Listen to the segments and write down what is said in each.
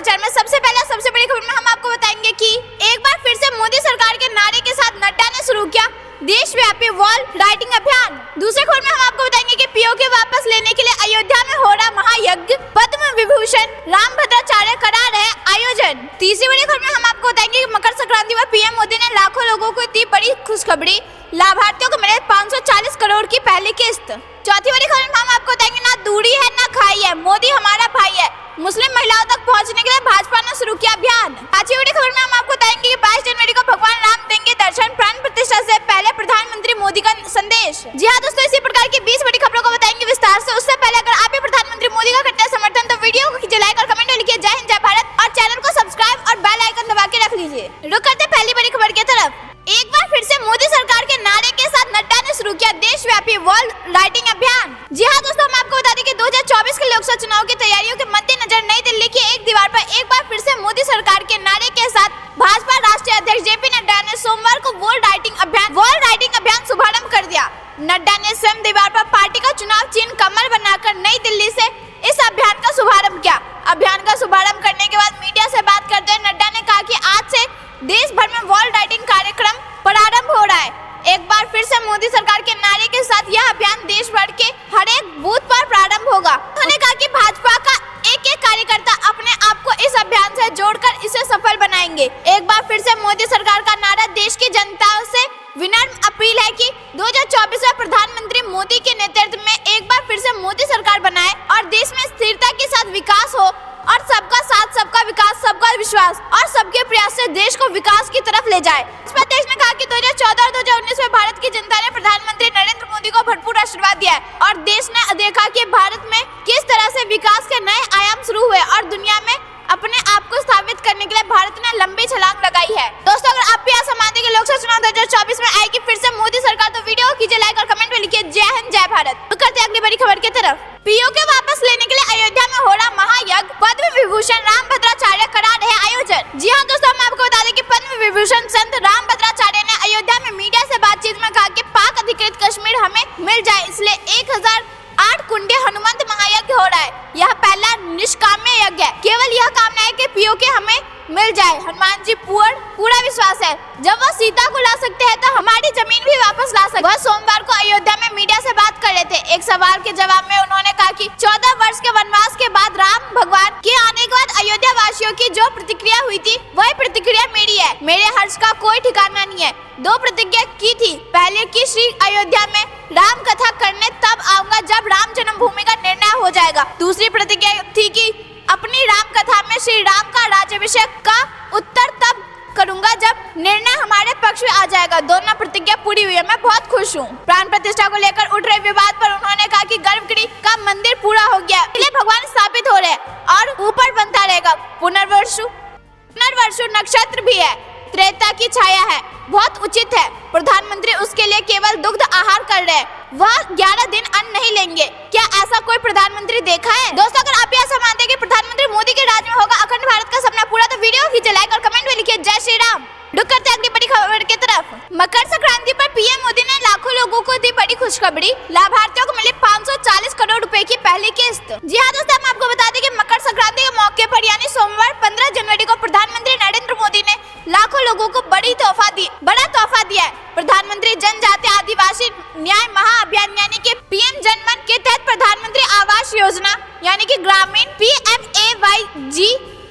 समाचार में सबसे बड़ी खबर में हम आपको बताएंगे कि एक बार फिर से मोदी सरकार के नारे के साथ नड्डा ने शुरू किया देशव्यापी वॉल राइटिंग अभियान। दूसरी खबर में हम आपको बताएंगे कि पीओके वापस लेने के लिए अयोध्या में हो रहा महायज्ञ, पद्म विभूषण रामभद्राचार्य करा रहे आयोजन। तीसरी बड़ी खबर में हम आपको बताएंगे कि मकर संक्रांति पर पीएम मोदी ने लाखों लोगों को दी बड़ी खुशखबरी, लाभार्थियों को मिले 540 करोड़ की पहली किस्त। चौथी बड़ी खबर में हम आपको बताएंगे ना दूरी है ना खाई है, मोदी हमारा भाई है, मुस्लिम महिलाओं तक पहुंचने के लिए भाजपा ने शुरू किया अभियान। पांचवी बड़ी खबर में हम आपको बताएंगे कि 22 जनवरी को भगवान राम देंगे दर्शन, प्राण प्रतिष्ठा से पहले प्रधानमंत्री मोदी का संदेश। जी हाँ दोस्तों, इसी प्रकार की 20 बड़ी खबरों को बताएंगे विस्तार से। उससे पहले अगर आप भी प्रधानमंत्री मोदी का करते हैं समर्थन तो वीडियो को कीजिए लाइक और कमेंट में लिखिए जय हिंद जय भारत और चैनल को सब्सक्राइब और बेल आइकन दबा के रख लीजिए। रुक करते पहली बड़ी खबर की तरफ। एक बार फिर से मोदी सरकार के नारे के साथ नड्डा ने शुरू किया देशव्यापी वॉल राइटिंग अभियान। जी हाँ दोस्तों, हम आपको बता दें कि 2024 के लोकसभा चुनाव की तैयारियों के मद्देनजर नई दिल्ली की एक दीवार पर एक बार फिर से मोदी सरकार के नारे के साथ भाजपा राष्ट्रीय अध्यक्ष जेपी नड्डा ने सोमवार को वॉल राइटिंग अभियान शुभारंभ कर दिया। नड्डा ने स्वयं दीवार पर पार्टी का चुनाव चिन्ह कमल बनाकर नई दिल्ली से इस अभियान का शुभारंभ किया। अभियान का शुभारंभ करने के बाद मीडिया से बात करते हुए नड्डा ने कहा कि आज से देश भर में वॉल राइटिंग कार्यक्रम प्रारंभ हो रहा है। एक बार फिर से मोदी सरकार के नारे के साथ यह अभियान देश भर के हर एक बूथ पर प्रारंभ होगा। उन्होंने कहा कि भाजपा का एक एक कार्यकर्ता अपने आप को इस अभियान से जोड़कर इसे सफल बनाएंगे। एक बार फिर से मोदी सरकार का नारा देश की जनता से विनम्र अपील है कि 2024 में प्रधानमंत्री मोदी के नेतृत्व में एक बार फिर से मोदी सरकार बनाए और देश में स्थिरता के साथ विकास हो और सबका साथ सबका विकास सबका विश्वास और सबके प्रयास से देश को विकास की तरफ ले जाए। इस पर देश ने कहा कि 2014 और 2019 में भारत की जनता ने प्रधानमंत्री नरेंद्र मोदी को भरपूर आशीर्वाद दिया है और देश ने देखा कि भारत में किस तरह से विकास के नए आयाम शुरू हुए और दुनिया में अपने आप को स्थापित करने के लिए भारत ने लंबी छलांग लगाई है। दोस्तों, अगर आप भी ऐसा मानते हैं कि लोकसभा चुनाव 2024 में आएगी फिर से मोदी सरकार तो वीडियो को कीजिए लाइक और कमेंट में लिखिए जय हिंद जय भारत। तो करते हैं अगली बड़ी खबर की तरफ। पीओके वापस लेने के लिए अयोध्या में हो रहा महायज्ञ, पद्म विभूषण रामभद्राचार्य करा रहे आयोजन। जी हाँ दोस्तों, हम आपको बता दें कि पद्म विभूषण संत रामभद्राचार्य ने अयोध्या में मीडिया से बातचीत में कहा कि पाक अधिकृत कश्मीर हमें मिल जाए, इसलिए 1008 कुंडे हनुमंत महायज्ञ हो रहा है। यह पहला निष्काम्य यज्ञ है, केवल यह कामना है कि पीओके हमें मिल जाए। हनुमान जी पूरा विश्वास है जब वह सीता को ला सकते हैं तो हमारी जमीन भी वापस ला सकते। वह सोमवार को अयोध्या में मीडिया से बात कर रहे थे। एक सवाल के जवाब में उन्होंने कहा कि 14 वर्ष के वनवास के बाद राम भगवान के आने के बाद अयोध्या वासियों की जो प्रतिक्रिया हुई थी वही प्रतिक्रिया मेरी है। मेरे हर्ष का कोई ठिकाना नहीं है। 2 प्रतिज्ञा की थी, पहले की श्री अयोध्या में राम कथा करने तब आऊंगा जब राम जन्मभूमि का निर्णय हो जाएगा। दूसरी प्रतिज्ञा थी कि अपनी राम कथा में श्री राम का राज्याभिषेक का उत्तर तब करूंगा जब निर्णय हमारे पक्ष में आ जाएगा। दोनों प्रतिज्ञा पूरी हुई है, मैं बहुत खुश हूँ। प्राण प्रतिष्ठा को लेकर उठ रहे विवाद पर उन्होंने कहा कि गर्भगृह का मंदिर पूरा हो गया, इसलिए भगवान स्थापित हो रहे और ऊपर बनता रहेगा। पुनर्वसु नक्षत्र भी है, त्रेता की छाया है, बहुत उचित है। प्रधानमंत्री उसके लिए केवल दुग्ध आहार कर रहे हैं, वह 11 दिन अन्न नहीं लेंगे। क्या ऐसा कोई प्रधानमंत्री देखा है? दोस्तों, अगर आप ऐसा मानते हैं कि प्रधानमंत्री मोदी के राज में होगा अखंड भारत का सपना पूरा तो वीडियो कीजिए लाइक और कमेंट में लिखिए जय श्री राम। रुक करते हैं अगली बड़ी खबर की तरफ। मकर संक्रांति पर पीएम मोदी ने लाखों लोगों को दी बड़ी खुशखबरी, लाभार्थियों को मिले 540 करोड़ रुपए की पहली किस्त। जी हाँ दोस्तों, हम आपको बता दें कि मकर संक्रांति के मौके पर यानी सोमवार 15 जनवरी को प्रधानमंत्री नरेंद्र मोदी ने लाखों लोगों को बड़ा तोहफा दिया है। प्रधानमंत्री जनजातीय आदिवासी न्याय महाअभियान यानी कि पीएम जनमन के तहत प्रधानमंत्री आवास योजना यानी कि ग्रामीण PMAYG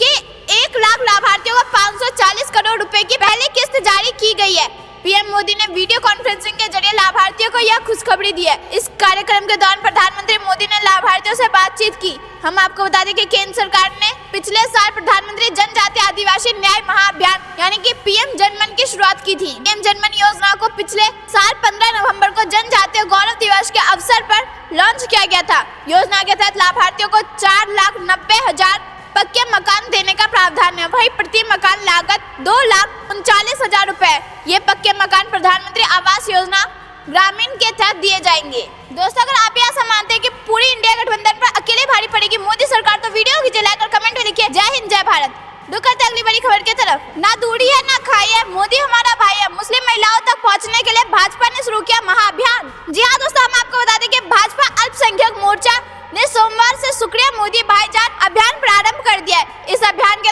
के 1 लाख लाभार्थियों को 540 करोड़ रुपए की पहली किस्त जारी की गई है। पीएम मोदी ने वीडियो कॉन्फ्रेंसिंग के जरिए लाभार्थियों को यह खुशखबरी दी है। इस कार्यक्रम के दौरान प्रधानमंत्री मोदी ने लाभार्थियों से बातचीत की। हम आपको बता दें कि केंद्र सरकार ने पिछले साल प्रधानमंत्री जनजातीय आदिवासी न्याय महाअभियान यानी कि पीएम जनमन की शुरुआत की थी। पीएम जनमन योजना को पिछले साल 15 नवंबर को जनजातीय गौरव दिवस के अवसर पर लॉन्च किया गया था। योजना के तहत लाभार्थियों को 4,90,000 पक्के मकान देने का प्रावधान है। वही प्रति मकान लागत 2,39,000 रुपए। ये पक्के मकान प्रधानमंत्री आवास योजना ग्रामीण के तहत दिए जाएंगे। दोस्तों, अगर आप ऐसा मानते हैं कि पूरी इंडिया गठबंधन पर अकेले भारी पड़ेगी मोदी सरकार तो वीडियो कीजिए लाइक और कमेंट में लिखिए जय हिंद जय भारत। रुक करते अगली बड़ी खबर की तरफ। ना दूरी है ना खाई है, मोदी हमारा भाई है, मुस्लिम महिलाओं तक पहुंचने के लिए भाजपा ने शुरू किया महाअभियान। जी हाँ दोस्तों, हम आपको बता दें कि भाजपा अल्पसंख्यक मोर्चा ने सोमवार से शुक्रिया मोदी भाईजान अभियान प्रारंभ कर दिया है। इस अभियान के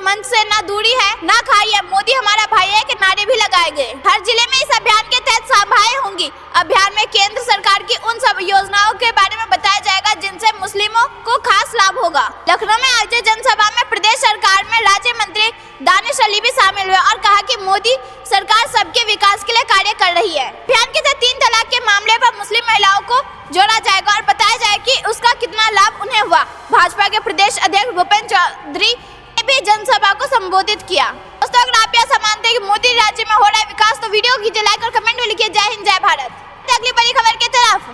मंच से ना दूरी है ना खाई है, मोदी हमारा भाई है के नारे भी लगाए गए। हर जिले में इस अभियान के तहत सभाएं होंगी। अभियान में केंद्र सरकार की उन सब योजनाओं के बारे में बताया जाएगा जिनसे मुस्लिमों को खास लाभ होगा। लखनऊ में आयोजित जनसभा में प्रदेश सरकार में राज्य मंत्री दानिश अली भी शामिल हुए और कहा कि मोदी सरकार सबके विकास के लिए कार्य कर रही है। अभियान के तहत 3 तलाक के मामले पर मुस्लिम महिलाओं को जोड़ा जाएगा और बताया जाएगा कि उसका कितना लाभ उन्हें हुआ। भाजपा के प्रदेश अध्यक्ष भूपेंद्र चौधरी ने भी जनसभा को संबोधित किया। दोस्तों, अगर आप ऐसा मानते हैं कि मोदी राज्य में हो रहा है विकास तो वीडियो कीजिए लाइक और कमेंट में लिखिए जय हिंद जय भारत। अगली बड़ी खबर की तरफ।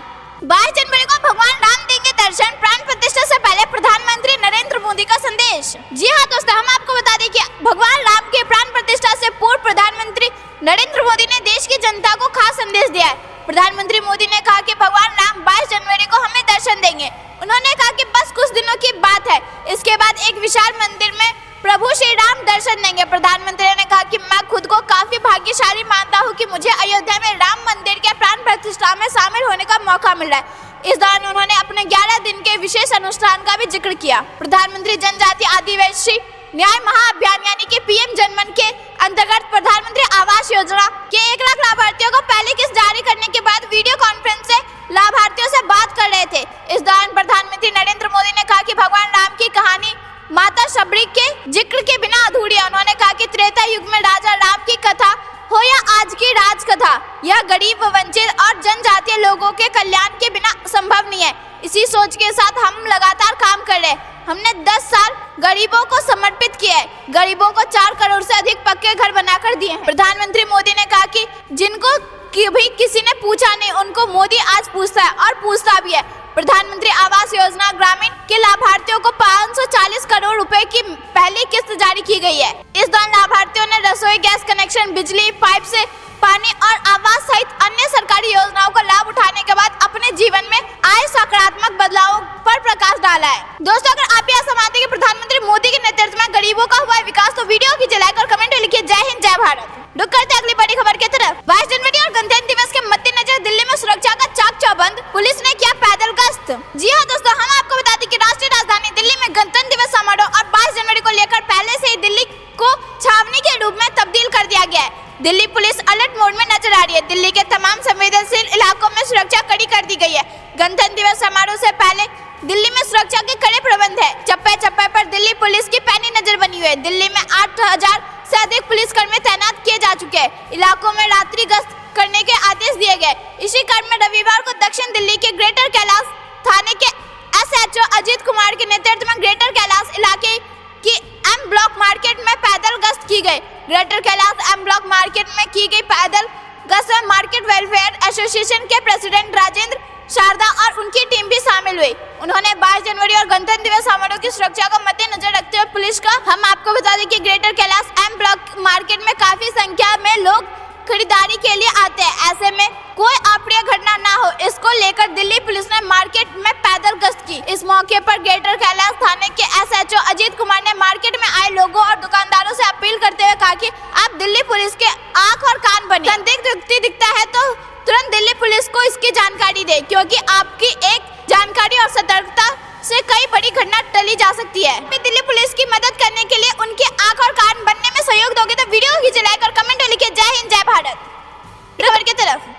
22 जनवरी को भगवान राम देंगे दर्शन, प्राण प्रतिष्ठा से पहले प्रधानमंत्री नरेंद्र मोदी का संदेश। जी हाँ दोस्तों, हम आपको बता दें कि भगवान राम के प्राण प्रतिष्ठा से पूर्व प्रधानमंत्री नरेंद्र मोदी ने देश की जनता को खास संदेश दिया है। प्रधानमंत्री मोदी ने कहा कि भगवान राम 22 जनवरी को हमें दर्शन देंगे। उन्होंने कहा कि बस कुछ दिनों की बात है, इसके बाद एक विशाल मंदिर में प्रभु श्री राम दर्शन देंगे। प्रधानमंत्री ने कहा कि मैं खुद को काफी भाग्यशाली मानता हूं कि मुझे अयोध्या में राम मंदिर के प्राण प्रतिष्ठा में शामिल होने का मौका मिल रहा है। इस दौरान उन्होंने अपने 11 दिन के विशेष अनुष्ठान का भी जिक्र किया। प्रधानमंत्री जनजाति आदिवासी न्याय महाअभियान यानी कि पीएम जनमन के अंतर्गत प्रधानमंत्री आवास योजना के 1 लाख लाभार्थियों को पहली किस्त जारी करने के बाद वीडियो कॉन्फ्रेंस से लाभार्थियों से बात कर रहे थे। इस दौरान प्रधानमंत्री नरेंद्र मोदी ने कहा कि भगवान राम की कहानी माता शबरी के जिक्र के बिना अधूरी है। उन्होंने कहा कि त्रेता युग में राजा राम की कथा हो या आज की राज कथा, यह गरीब, वंचित और जनजातीय लोगों के कल्याण के बिना संभव नहीं है। इसी सोच के साथ हम लगातार काम कर रहे हैं। हमने 10 साल गरीबों को समर्पित किया है। गरीबों को 4 करोड़ से अधिक पक्के घर बनाकर दिए हैं। प्रधानमंत्री मोदी ने कहा कि जिनको कभी किसी ने पूछा नहीं, उनको मोदी आज पूछता है और पूछता भी है। प्रधानमंत्री आवास योजना ग्रामीण के लाभार्थियों को 540 करोड़ रुपए की पहली किस्त जारी की गई है। इस दौरान लाभार्थियों ने रसोई गैस कनेक्शन, बिजली पाइप से पानी और आवास सहित अन्य सरकारी योजनाओं का लाभ उठाने के बाद अपने जीवन में आए सकारात्मक बदलावों पर प्रकाश डाला है। दोस्तों, अगर आप यह समझते हैं कि प्रधानमंत्री मोदी के नेतृत्व में गरीबों का हुआ है विकास तो वीडियो कीजिए लाइक और कमेंट में लिखिए जय हिंद जय भारत। रुक करते अगली बड़ी खबर की तरफ। 22 जनवरी और गणतंत्र दिवस के मद्देनजर दिल्ली में सुरक्षा का चाक चौबंद, पुलिस ने किया पैदल गश्त। जी हाँ दोस्तों, हम आपको बता दें कि राष्ट्रीय राजधानी दिल्ली में गणतंत्र दिवस समारोह और 22 जनवरी को लेकर पहले से ही दिल्ली को छावनी के रूप में तब्दील कर दिया गया है। दिल्ली पुलिस अलर्ट मोड में नजर आ रही है। दिल्ली के तमाम संवेदनशील इलाकों में सुरक्षा कड़ी कर दी गई है। गणतंत्र दिवस समारोह से पहले दिल्ली में सुरक्षा के कड़े प्रबंध है। चप्पे चप्पे पर दिल्ली पुलिस की पैनी नजर बनी हुई है। दिल्ली में 8000 से अधिक पुलिसकर्मी तैनात किए जा चुके हैं। इलाकों में रात्रि गश्त करने के आदेश दिए गए। इसी क्रम में रविवार को दक्षिण दिल्ली के ग्रेटर कैलाश थाने के SHO अजीत कुमार के नेतृत्व में ग्रेटर कैलाश इलाके की M ब्लॉक मार्केट में पैदल गश्त की गई। Greater Kailash M block market में की गई पैदल गश्त में मार्केट वेलफेयर एसोसिएशन के प्रेसिडेंट राजेंद्र शारदा और उनकी टीम भी शामिल हुई। उन्होंने 22 जनवरी और गणतंत्र दिवस समारोह की सुरक्षा को मद्देनजर रखते हुए पुलिस का हम आपको बता दें कि greater Kailash M block market में काफी संख्या में लोग खरीदारी के लिए आते हैं। ऐसे में कोई अप्रिय घटना ना हो, इसको लेकर दिल्ली पुलिस ने मार्केट में पैदल गश्त की। इस मौके पर ग्रेटर कैलाश थाने के SHO अजीत कुमार ने मार्केट में आए लोगों और दुकानदारों से अपील करते हुए कहा कि आप दिल्ली पुलिस के आंख और कान बनिए। संदिग्ध व्यक्ति दिखता है तो तुरंत दिल्ली पुलिस को इसकी जानकारी दे, क्योंकि आपकी एक जानकारी और सतर्कता से कई बड़ी घटना टली जा सकती है। दिल्ली पुलिस की मदद करने के लिए उनकी आंख और कान बनने में सहयोग दोगे तो वीडियो कीजिए लाइक और कमेंट में लिखिए जय हिंद जय भारत। खबर की तरफ।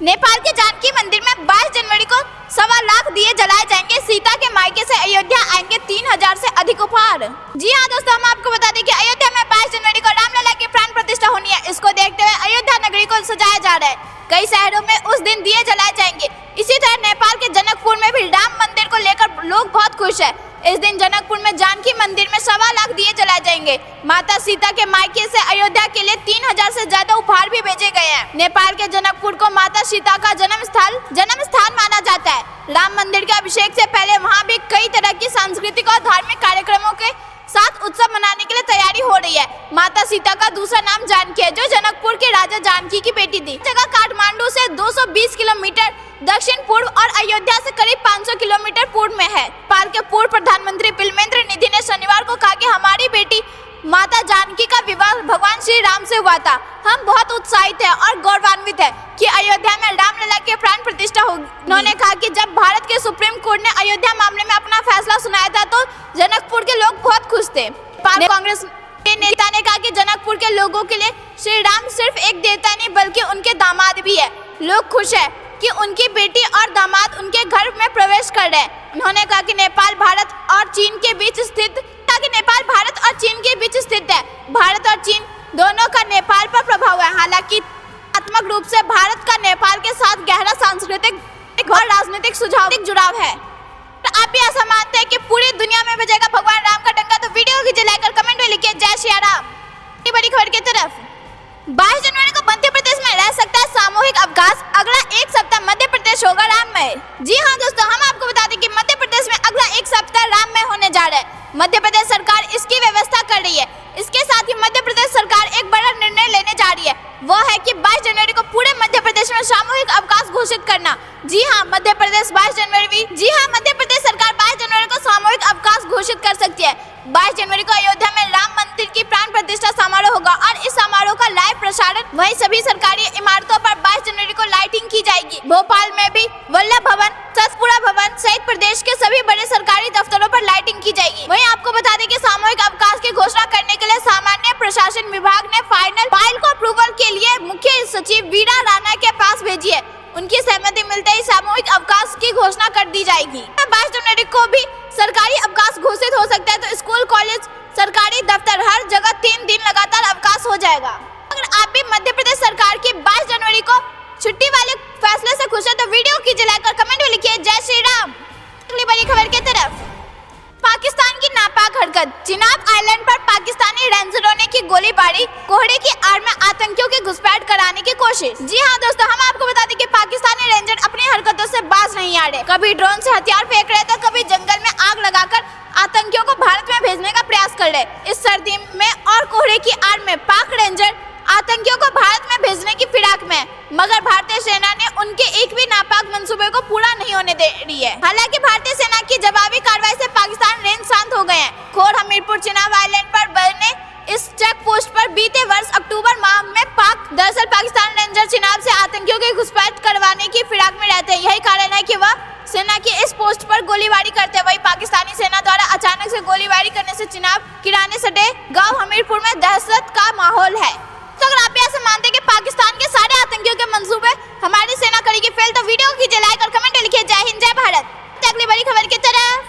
नेपाल के जानकी मंदिर में 22 जनवरी को 1.25 लाख दिए जलाए जाएंगे। सीता के मायके से अयोध्या आएंगे 3000 से अधिक उपहार। जी हाँ दोस्तों, हम आपको बता दें कि अयोध्या में 22 जनवरी को रामलला की प्राण प्रतिष्ठा होनी है। इसको देखते हुए अयोध्या नगरी को सजाया जा रहा है। कई शहरों में उस दिन दिए जलाए जाएंगे। इसी तरह नेपाल के जनकपुर में भी राम मंदिर को लेकर लोग बहुत खुश है। इस दिन जनकपुर में जानकी मंदिर में 1.25 लाख दिए जलाए जाएंगे। माता सीता के मायके से अयोध्या के लिए 3000 से ज्यादा उपहार भी भेजे गए हैं। नेपाल के जनकपुर को माता सीता का जन्म स्थान माना जाता है। राम मंदिर के अभिषेक से पहले वहाँ भी कई तरह की सांस्कृतिक और धार्मिक कार्यक्रमों के साथ उत्सव मनाने के लिए तैयारी हो रही है। माता सीता का दूसरा नाम जानकी है, जो जनकपुर के राजा जानकी की बेटी थी। जगह काठमांडू से 220 किलोमीटर दक्षिण पूर्व और अयोध्या से करीब 500 किलोमीटर पूर्व में है। नेपाल के पूर्व प्रधानमंत्री बिमलेन्द्र निधि ने शनिवार को कहा कि हमारी बेटी माता जानकी का विवाह भगवान श्री राम से हुआ था। हम बहुत उत्साहित हैं और गौरवान्वित हैं कि अयोध्या में रामलला के प्राण प्रतिष्ठा होगी। उन्होंने कहा कि जब भारत के सुप्रीम कोर्ट ने अयोध्या मामले में अपना फैसला सुनाया था तो जनकपुर के लोग बहुत खुश थे। कांग्रेस के नेता ने कहा कि जनकपुर के लोगों के लिए श्री राम सिर्फ एक देवता नहीं बल्कि उनके दामाद भी है। लोग खुश है कि उनकी बेटी और दामाद उनके घर में प्रवेश कर रहे हैं। उन्होंने कहा कि नेपाल भारत और चीन के बीच स्थित है। भारत और चीन दोनों का नेपाल पर प्रभाव है। हालांकि आत्मक रूप से भारत का नेपाल के साथ गहरा सांस्कृतिक और राजनीतिक जुड़ाव है। तो आप भी ऐसा मानते हैं कि पूरी दुनिया में बजेगा भगवान राम का डंका? तो वीडियो की लाइक और कमेंट में लिखिए जय श्री राम। बड़ी खबर की तरफ 22 जनवरी को मध्य प्रदेश में रह सकता है सामूहिक अवकाश। अगला एक सप्ताह मध्य प्रदेश होगा राममय। जी हाँ दोस्तों, हम आपको बता दें कि मध्य प्रदेश में अगला एक सप्ताह राममय होने जा रहा है। मध्य प्रदेश सरकार इसकी व्यवस्था कर रही है। इसके साथ ही मध्य प्रदेश सरकार एक बड़ा निर्णय लेने जा रही है, वो है कि 22 जनवरी को पूरे मध्य प्रदेश में सामूहिक अवकाश घोषित करना। जी हाँ, मध्य प्रदेश सरकार 22 जनवरी को सामूहिक अवकाश घोषित कर सकती है। 22 जनवरी को अयोध्या में राम मंदिर की प्राण प्रतिष्ठा समारोह होगा और इस समारोह का लाइव प्रसारण वहीं सभी सरकारी इमारतों पर 22 जनवरी को लाइटिंग की जाएगी। भोपाल में भी वल्लभ भवन, सतपुरा भवन सहित प्रदेश के सभी बड़े सरकारी दफ्तरों पर लाइटिंग की जाएगी। वहीं आपको बता दें कि सामूहिक अवकाश की घोषणा करने के लिए सामान्य प्रशासन विभाग ने फाइल को अप्रूवल के लिए मुख्य सचिव वीरा राणा के पास भेजी है। उनकी सहमति मिलते ही सामूहिक अवकाश की घोषणा कर दी जाएगी। 22 जनवरी को भी सरकारी अवकाश घोषित हो सकता है, तो स्कूल, कॉलेज, सरकारी दफ्तर हर जगह 3 दिन लगातार अवकाश हो जाएगा। अगर आप भी मध्य प्रदेश सरकार की 22 जनवरी को छुट्टी वाले फैसले से खुश है तो वीडियो कीजिए लाइक और कमेंट में लिखिए जय श्री राम। अगली बड़ी खबर की तरफ पाकिस्तान की नापाक हरकत। चिनाब आइलैंड पर पाकिस्तानी रेंजरों ने की गोलीबारी, कोहरे की आड़ में आतंकियों की घुसपैठ कराने की कोशिश। जी हाँ दोस्तों, हम आपको बता दें कि पाकिस्तानी रेंजर अपनी हरकतों से बाज नहीं आ रहे। कभी ड्रोन से हथियार फेंक रहे तो कभी जंगल में आग लगाकर आतंकियों को भारत में भेजने का प्रयास कर रहे। इस सर्दी में और कोहरे की आड़ में पाक रेंजर आतंकियों को भारत में भेजने की फिराक में, मगर भारतीय सेना ने उनके एक भी नापाक मंसूबे को पूरा नहीं होने दे रही है। हालांकि भारतीय सेना की जवाबी कार्रवाई से पाकिस्तान रेंज शांत हो गए हैं। खोर हमीरपुर चिनाब आइलैंड पर बने इस चेक पोस्ट पर बीते वर्ष अक्टूबर माह में दरअसल पाकिस्तान रेंजर चिनाब से आतंकियों की घुसपैठ करवाने की फिराक में रहते हैं। यही कारण है कि वह सेना की इस पोस्ट पर गोलीबारी करते हैं। वही पाकिस्तानी सेना द्वारा अचानक से गोलीबारी करने से चिनाब किराने सटे गाँव हमीरपुर में दहशत का माहौल है। तो अगर आप ऐसा मानते हैं कि पाकिस्तान के सारे आतंकियों के मंसूबे हमारी सेना करेगी फेल, तो वीडियो कीजिए लाइक और कमेंट लिखिए जय हिंद जय भारत। अगली बड़ी खबर की तरफ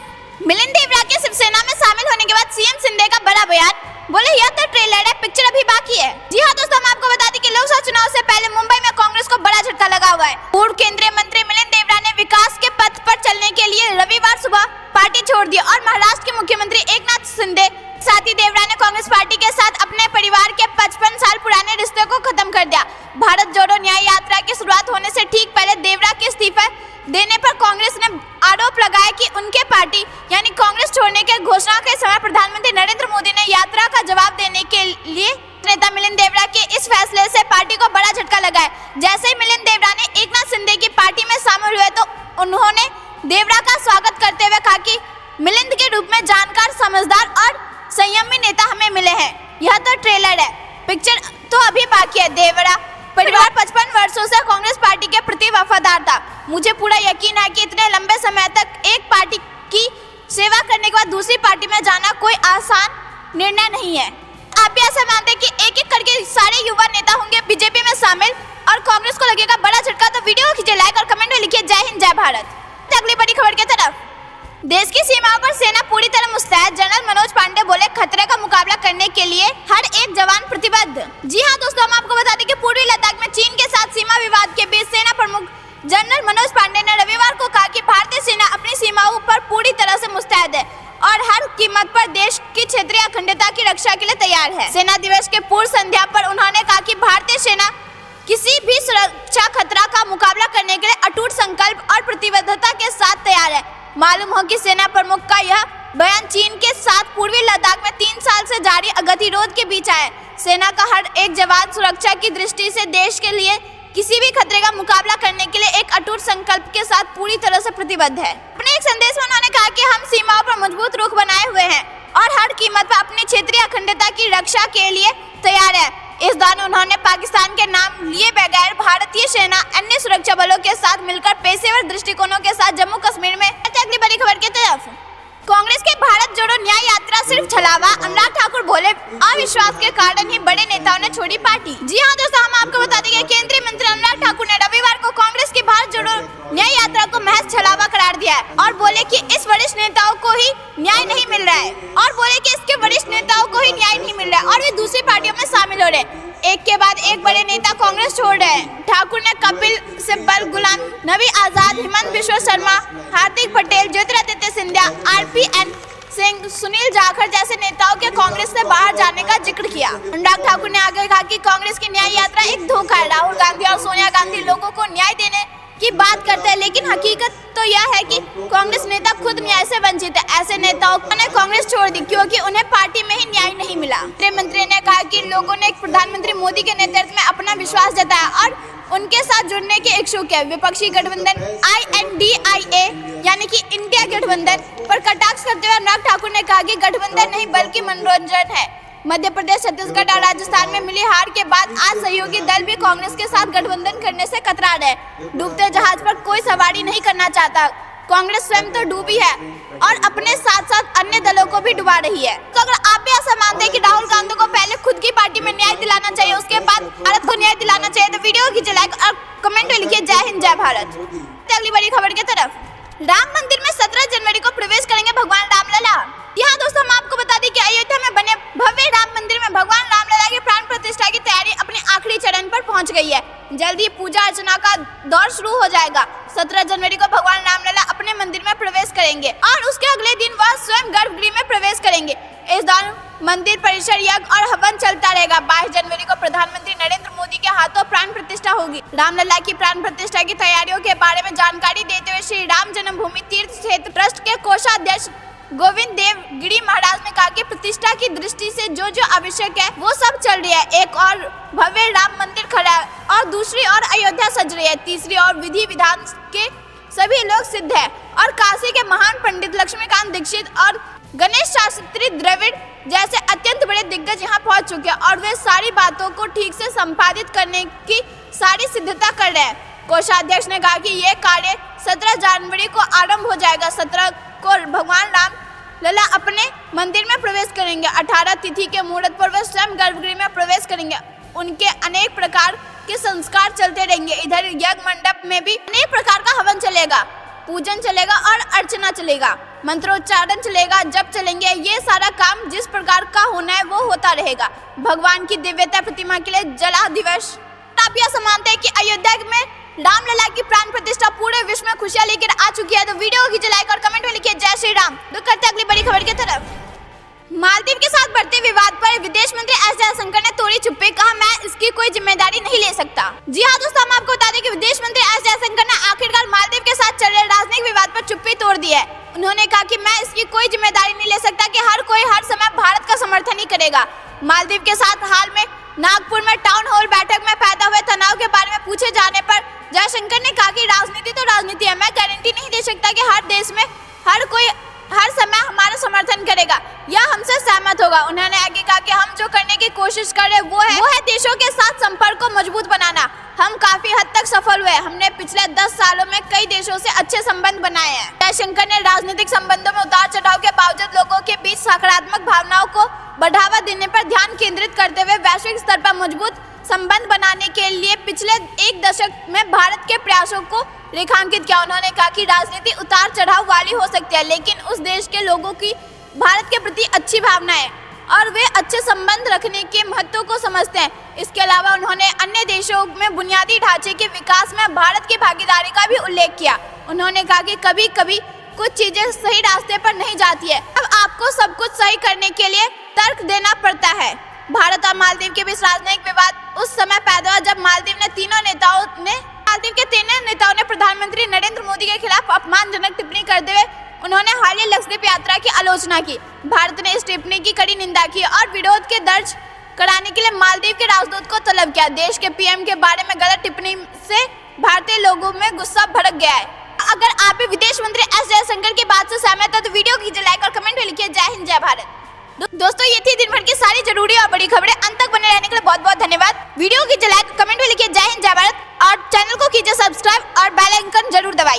मिलिंद देवरा के शिवसेना में शामिल होने के बाद सीएम शिंदे का बड़ा बयान, बोले यह तो ट्रेलर है, पिक्चर अभी बाकी है। जी हाँ दोस्तों, हम आपको बता दें कि लोकसभा चुनाव से पहले मुंबई में कांग्रेस को बड़ा झटका लगा हुआ है। पूर्व केंद्रीय मंत्री मिलिंद देवरा ने विकास के पथ पर चलने के लिए रविवार सुबह पार्टी छोड़ दी और महाराष्ट्र के मुख्यमंत्री एकनाथ शिंदे साथ ही देवरा ने कांग्रेस पार्टी के साथ अपने परिवार के 55 साल पुराने रिश्ते को खत्म कर दिया। भारत जोड़ो न्याय यात्रा की शुरुआत होने से ठीक पहले देवरा के इस्तीफा देने पर कांग्रेस ने आरोप लगाया कि उनके पार्टी यानी कांग्रेस छोड़ने के घोषणा के समय प्रधानमंत्री नरेंद्र मोदी ने यात्रा का जवाब देने के लिए नेता मिलिंद देवरा के इस फैसले से पार्टी को बड़ा झटका लगा है। जैसे ही मिलिंद देवरा ने एकनाथ शिंदे की पार्टी में शामिल हुए तो उन्होंने देवरा का स्वागत करते हुए कहा कि मिलिंद के रूप में जानकार, समझदार और संयमी नेता हमें मिले हैं। यह तो ट्रेलर है, पिक्चर तो अभी बाकी है। देवरा परिवार 55 वर्षों से कांग्रेस पार्टी के प्रति वफादार था। मुझे पूरा यकीन है कि इतने लंबे समय तक एक पार्टी की सेवा करने के बाद दूसरी पार्टी में जाना कोई आसान निर्णय नहीं है। आप भी ऐसा मानते हैं कि एक एक करके सारे युवा नेता होंगे बीजेपी में शामिल और कांग्रेस को लगेगा बड़ा झटका? तो वीडियो खींचे लाइक और कमेंट में लिखिए जय हिंद जय भारत। अगली बड़ी खबर की तरफ देश की सीमाओं पर सेना पूरी तरह मुस्तैद। जनरल मनोज पांडे बोले खतरे का मुकाबला करने के लिए हर एक जवान प्रतिबद्ध। जी हाँ दोस्तों, हम आपको बता दें कि पूर्वी लद्दाख में चीन के साथ सीमा विवाद के बीच सेना प्रमुख जनरल मनोज पांडे ने रविवार को कहा कि भारतीय सेना अपनी सीमाओं पर पूरी तरह से मुस्तैद है और हर कीमत पर देश की क्षेत्रीय अखंडता की रक्षा के लिए तैयार है। सेना दिवस के पूर्व संध्या पर उन्होंने कहा कि भारतीय सेना किसी भी सुरक्षा खतरा का मुकाबला करने के लिए अटूट संकल्प और प्रतिबद्धता के साथ तैयार है। मालूम हो कि सेना प्रमुख का यह बयान चीन के साथ पूर्वी लद्दाख में 3 साल से जारी गतिरोध के बीच आया। सेना का हर एक जवान सुरक्षा की दृष्टि से देश के लिए किसी भी खतरे का मुकाबला करने के लिए एक अटूट संकल्प के साथ पूरी तरह से प्रतिबद्ध है। अपने एक संदेश में उन्होंने कहा कि हम सीमाओं पर मजबूत रुख बनाए हुए हैं और हर कीमत पर अपनी क्षेत्रीय अखंडता की रक्षा के लिए तैयार है। इस दौरान उन्होंने पाकिस्तान के नाम लिए बगैर भारतीय सेना अन्य सुरक्षा बलों के साथ मिलकर पेशेवर दृष्टिकोणों के साथ जम्मू कश्मीर में अगली बड़ी खबर की तरफ कांग्रेस के भारत जोड़ो न्याय यात्रा सिर्फ छलावा, अनुराग ठाकुर बोले अविश्वास के कारण ही बड़े नेताओं ने छोड़ी पार्टी। जी हाँ दोस्तों, हम आपको बता देंगे केंद्रीय मंत्री अनुराग ठाकुर ने रविवार को कांग्रेस की भारत जोड़ो न्याय यात्रा को महज छलावा करार दिया है और बोले कि इस वरिष्ठ नेताओं को ही न्याय नहीं मिल रहा है और बोले कि इसके वरिष्ठ नेताओं को ही न्याय नहीं मिल रहा है और वे दूसरी पार्टियों में शामिल हो रहे हैं। एक के बाद एक बड़े नेता कांग्रेस छोड़ रहे हैं। ठाकुर ने कपिल सिब्बल, गुलाम नबी आजाद, हिमंत बिश्वा शर्मा, हार्दिक पटेल, ज्योतिरादित्य सिंधिया, RPN सिंह, सुनील जाखड़ जैसे नेताओं के कांग्रेस से बाहर जाने का जिक्र किया। अनुराग ठाकुर ने आगे कहा कि कांग्रेस की न्याय यात्रा एक धोखा है। राहुल गांधी और सोनिया गांधी लोगों को न्याय देने की बात करते हैं, लेकिन हकीकत तो यह है कि कांग्रेस नेता खुद न्याय से वंचित है। ऐसे नेताओं ने कांग्रेस छोड़ दी क्योंकि उन्हें पार्टी में ही न्याय नहीं मिला। गृह मंत्री ने कहा कि लोगों ने प्रधानमंत्री मोदी के नेतृत्व में अपना विश्वास जताया और उनके साथ जुड़ने के इच्छुक है। विपक्षी गठबंधन INDIA यानी कि इंडिया गठबंधन पर कटाक्ष करते हुए अनुराग ठाकुर ने कहा कि गठबंधन नहीं बल्कि मनोरंजन है। मध्य प्रदेश, छत्तीसगढ़ और राजस्थान में मिली हार के बाद आज सहयोगी दल भी कांग्रेस के साथ गठबंधन करने से कतरा रहे। डूबते जहाज पर कोई सवारी नहीं करना चाहता। कांग्रेस स्वयं तो डूबी है और अपने साथ साथ अन्य दलों को भी डुबा रही है। तो अगर आप भी ऐसा मानते हैं कि राहुल गांधी को पहले खुद की पार्टी में न्याय दिलाना चाहिए, उसके बाद भारत को न्याय दिलाना चाहिए, तो वीडियो को खींचे लाइक और कमेंट में लिखिए जय हिंद जय भारत। अगली बड़ी खबर की तरफ, राम मंदिर में 17 जनवरी को प्रवेश करेंगे भगवान रामलला। यहाँ दोस्तों हम आपको बता दें कि अयोध्या में बने भव्य राम मंदिर में भगवान रामलला की प्राण प्रतिष्ठा की तैयारी अपने आखिरी चरण पर पहुंच गई है। जल्द ही पूजा अर्चना का दौर शुरू हो जाएगा। 17 जनवरी को भगवान रामलला अपने मंदिर में प्रवेश करेंगे और उसके अगले दिन वह स्वयं गर्भगृह में प्रवेश करेंगे। इस दौरान मंदिर परिसर यज्ञ और हवन चलता रहेगा। 22 जनवरी को प्रधानमंत्री नरेंद्र मोदी के हाथों प्राण प्रतिष्ठा होगी। रामलला की प्राण प्रतिष्ठा की तैयारियों के बारे में जानकारी देते हुए श्री राम जन्मभूमि तीर्थ क्षेत्र ट्रस्ट के कोषाध्यक्ष गोविंद देव गिरी महाराज ने कहा कि प्रतिष्ठा की दृष्टि से जो जो आवश्यक है वो सब चल रही है। एक और भव्य राम मंदिर खड़ा है और दूसरी और अयोध्या सज रही है। तीसरी और विधि विधान के सभी लोग सिद्ध है और काशी के महान पंडित लक्ष्मीकांत दीक्षित और गणेश शास्त्री द्रविड़ जैसे अत्यंत बड़े दिग्गज यहाँ पहुँच चुके हैं और वे सारी बातों को ठीक से संपादित करने की सारी सिद्धता कर रहे हैं। कोषाध्यक्ष ने कहा कि ये कार्य 17 जनवरी को आरंभ हो जाएगा। 17 को भगवान राम लला अपने मंदिर में प्रवेश करेंगे। 18 तिथि के मुहूर्त पर वे स्वयं गर्भगृह में प्रवेश करेंगे। उनके अनेक प्रकार के संस्कार चलते रहेंगे। इधर यज्ञ मंडप में भी अनेक प्रकार का हवन चलेगा, पूजन चलेगा और अर्चना चलेगा, मंत्रोच्चारण चलेगा, जप चलेंगे। ये सारा काम जिस प्रकार का होना है वो होता रहेगा। भगवान की दिव्यता प्रतिमा के लिए जला दिवस। आप यह मानते हैं कि अयोध्या में रामलला की प्राण प्रतिष्ठा पूरे विश्व में खुशियां लेकर आ चुकी है, तो वीडियो को खींचे लाइक और कमेंट में लिखिए जय श्री राम। तो करते अगली बड़ी खबर की तरफ, मालदीव के साथ बढ़ते विवाद पर विदेश मंत्री एस जयशंकर ने तोड़ी चुप्पी, कहा मैं इसकी कोई जिम्मेदारी नहीं ले सकता। जी हाँ दोस्तों, हम आपको बता दें कि विदेश मंत्री एस जयशंकर ने आखिरकार मालदीव के साथ चल रहे राजनीतिक विवाद पर चुप्पी तोड़ दी है। उन्होंने कहा कि मैं इसकी कोई जिम्मेदारी नहीं ले सकता कि हर कोई हर समय भारत का समर्थन ही करेगा। मालदीव के साथ हाल में नागपुर में टाउन हॉल बैठक में पैदा हुए तनाव के बारे में पूछे जाने पर जयशंकर ने कहा कि राजनीति तो राजनीति है, मैं गारंटी नहीं दे सकता कि हर देश में हर कोई हर समय हमारा समर्थन करेगा या हमसे सहमत होगा। उन्होंने आगे कहा कि हम जो करने की कोशिश कर रहे वो है देशों के साथ संपर्क को मजबूत बनाना। हम काफी हद तक सफल हुए। हमने पिछले 10 सालों में कई देशों से अच्छे संबंध बनाए हैं। जयशंकर ने राजनीतिक संबंधों में उतार चढ़ाव के बावजूद लोगों के बीच सकारात्मक भावनाओं को बढ़ावा देने पर ध्यान केंद्रित करते हुए वैश्विक स्तर पर मजबूत संबंध बनाने के लिए पिछले 1 दशक में भारत के प्रयासों को रेखांकित किया। उन्होंने कहा कि राजनीति उतार चढ़ाव वाली हो सकती है, लेकिन उस देश के लोगों की भारत के प्रति अच्छी भावना है और वे अच्छे संबंध रखने के महत्व को समझते हैं। इसके अलावा उन्होंने अन्य देशों में बुनियादी ढांचे के विकास में भारत की भागीदारी का भी उल्लेख किया। उन्होंने कहा कि कभी कभी कुछ चीजें सही रास्ते पर नहीं जाती है, अब आपको सब कुछ सही करने के लिए तर्क देना पड़ता है। भारत और मालदीव के बीच राजनीतिक विवाद उस समय पैदा हुआ जब मालदीव के तीनों नेताओं ने प्रधानमंत्री नरेंद्र मोदी के खिलाफ अपमानजनक टिप्पणी करते हुए उन्होंने हालिया लक्षद्वीप यात्रा की आलोचना की। भारत ने इस टिप्पणी की कड़ी निंदा की और विरोध के दर्ज कराने के लिए मालदीव के राजदूत को तलब किया। देश के पीएम के बारे में गलत टिप्पणी से भारतीय लोगों में गुस्सा भड़क गया है। अगर आप भी विदेश मंत्री एस जयशंकर की बात से सहमत हो तो वीडियो कीजिए लाइक और कमेंट में लिखिए जय हिंद जय भारत। दोस्तों ये थी दिन भर की सारी जरूरी और बड़ी खबरें। अंत तक बने रहने के लिए बहुत बहुत धन्यवाद। वीडियो कीजिए लाइक, कमेंट में लिखिए जय हिंद जय भारत और चैनल को कीजिए सब्सक्राइब और बेल आइकन जरूर दबाइए।